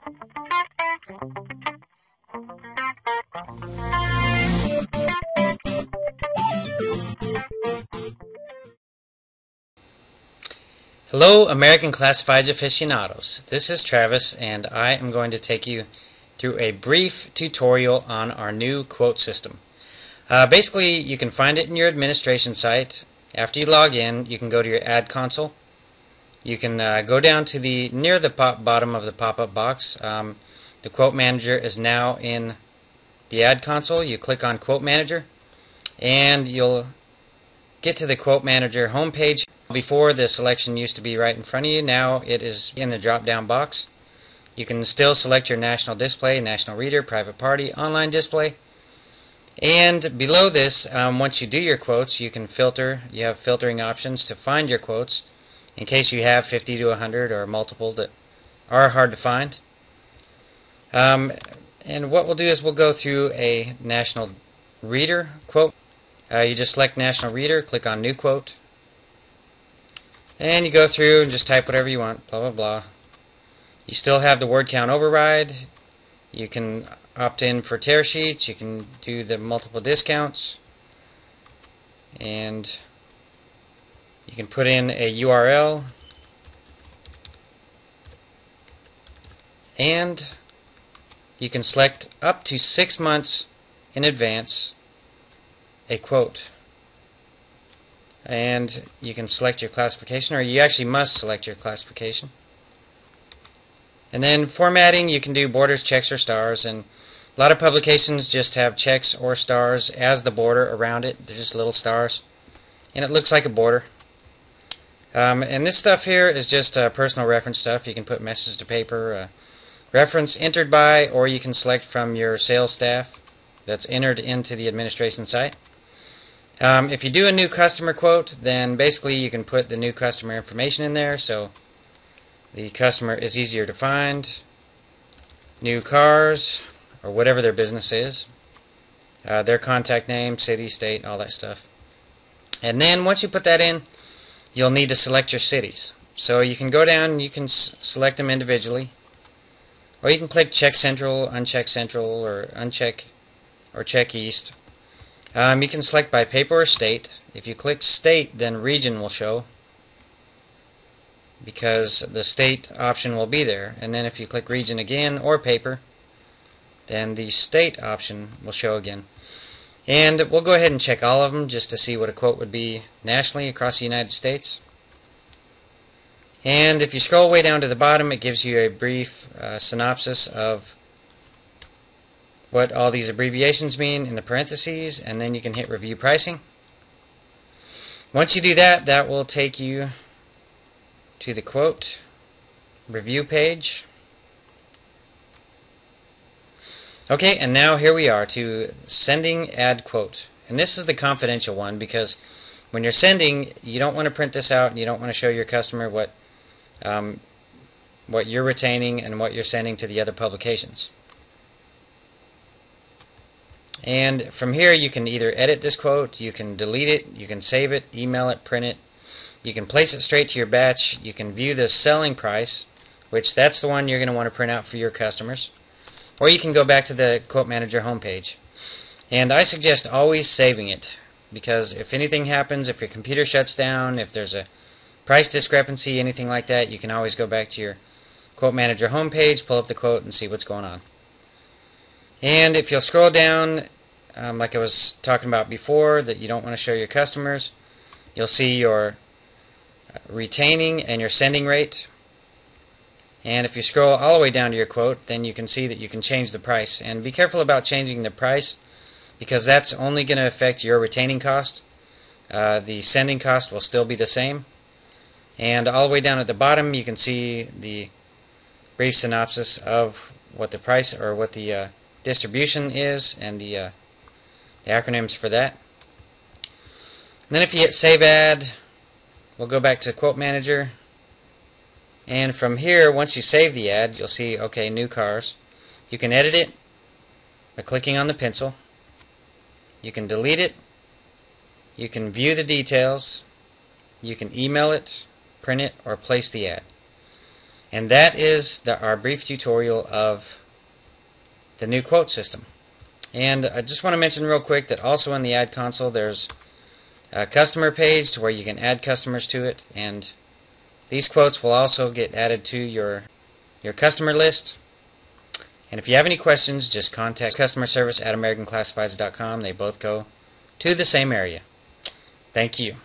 Hello, American Classifieds aficionados. This is Travis, and I am going to take you through a brief tutorial on our new quote system. Basically, you can find it in your administration site. After you log in, you can go to your ad console. You can go down to near the bottom of the pop-up box. The quote manager is now in the ad console. You click on quote manager, and you'll get to the quote manager homepage. Before, the selection used to be right in front of you. Now it is in the drop-down box. You can still select your national display, national reader, private party, online display. And below this, once you do your quotes, you can filter. You have filtering options to find your quotes in case you have 50 to 100 or multiple that are hard to find. And what we'll do is we'll go through a national reader quote. You just select national reader, click on new quote. And you go through and just type whatever you want, blah, blah, blah. You still have the word count override. You can opt in for tear sheets. You can do the multiple discounts. And you can put in a URL. And you can select up to 6 months in advance a quote. And you can select your classification, or you actually must select your classification. And then formatting, you can do borders, checks, or stars, and a lot of publications just have checks or stars as the border around it. They're just little stars, and it looks like a border. And this stuff here is just personal reference stuff. You can put message to paper, reference entered by, or you can select from your sales staff that's entered into the administration site. If you do a new customer quote, then basically you can put the new customer information in there so the customer is easier to find. New cars, or whatever their business is, their contact name, city, state, all that stuff. And then once you put that in, you'll need to select your cities. So you can go down and you can select them individually, or you can click check central, uncheck central, or uncheck or check east. You can select by paper or state. If you click state, then region will show, because the state option will be there. And then if you click region again or paper, then the state option will show again. And we'll go ahead and check all of them just to see what a quote would be nationally across the United States. And if you scroll way down to the bottom, it gives you a brief synopsis of what all these abbreviations mean in the parentheses, and then you can hit review pricing. Once you do that, that will take you to the quote review page. Okay, and now here we are to sending ad quote. And this is the confidential one, because when you're sending, you don't want to print this out and you don't want to show your customer what you're retaining and what you're sending to the other publications. And from here you can either edit this quote, you can delete it, you can save it, email it, print it, you can place it straight to your batch, you can view the selling price, which that's the one you're going to want to print out for your customers, or you can go back to the quote manager homepage. And I suggest always saving it, because if anything happens, if your computer shuts down, if there's a price discrepancy, anything like that, you can always go back to your quote manager homepage, pull up the quote, and see what's going on. And if you'll scroll down, like I was talking about before, that you don't want to show your customers, you'll see your retaining and your sending rate. And if you scroll all the way down to your quote, then you can see that you can change the price. And be careful about changing the price, because that's only going to affect your retaining cost. The sending cost will still be the same. And all the way down at the bottom, you can see the brief synopsis of what the price, or what the distribution is, and the acronyms for that. And then if you hit save ad, we'll go back to quote manager, and from here, once you save the ad, you'll see, okay, new cars. You can edit it by clicking on the pencil. You can delete it, you can view the details, you can email it, print it, or place the ad. And that is our brief tutorial of the new quote system. And I just want to mention real quick that also in the ad console there's a customer page to where you can add customers to it, and these quotes will also get added to your customer list. And if you have any questions, just contact customer service at americanclassifieds.com. They both go to the same area. Thank you.